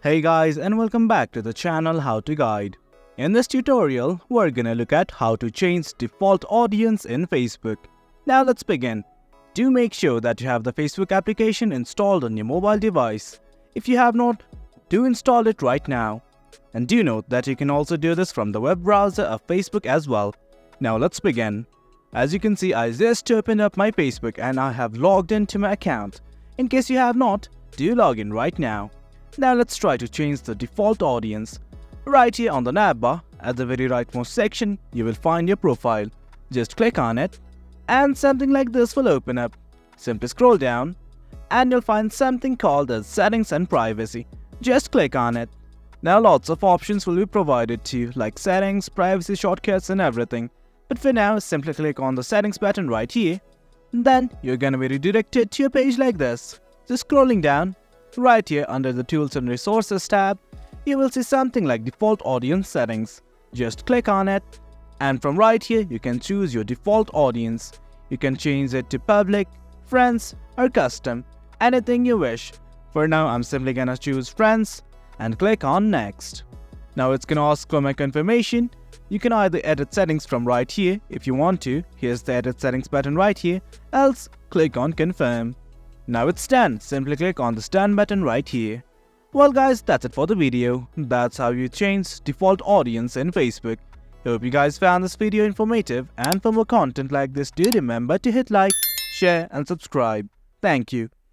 Hey guys, and welcome back to the channel How to Guide. In this tutorial, we're gonna look at how to change default audience in Facebook. Now let's begin. Do make sure that you have the Facebook application installed on your mobile device. If you have not, do install it right now. And do note that you can also do this from the web browser of Facebook as well. Now let's begin. As you can see, I just opened up my Facebook and I have logged into my account. In case you have not, do log in right now. Now let's try to change the default audience. Right here on the navbar, at the very rightmost section, you will find your profile. Just click on it and something like this will open up. Simply scroll down and you'll find something called as Settings and Privacy. Just click on it. Now lots of options will be provided to you like settings, privacy shortcuts and everything. But for now, simply click on the settings button right here. Then you're gonna be redirected to a page like this. Just scrolling down. Right here under the Tools and Resources tab, you will see something like Default Audience Settings. Just click on it, and from right here you can choose your default audience. You can change it to public, friends or custom, anything you wish. For now I'm simply gonna choose friends and click on next. Now it's gonna ask for my confirmation. You can either edit settings from right here if you want to. Here's the edit settings button right here, else click on confirm. Now it's done, simply click on the done button right here. Well guys, that's it for the video. That's how you change default audience in Facebook. Hope you guys found this video informative, and for more content like this, do remember to hit like, share and subscribe. Thank you.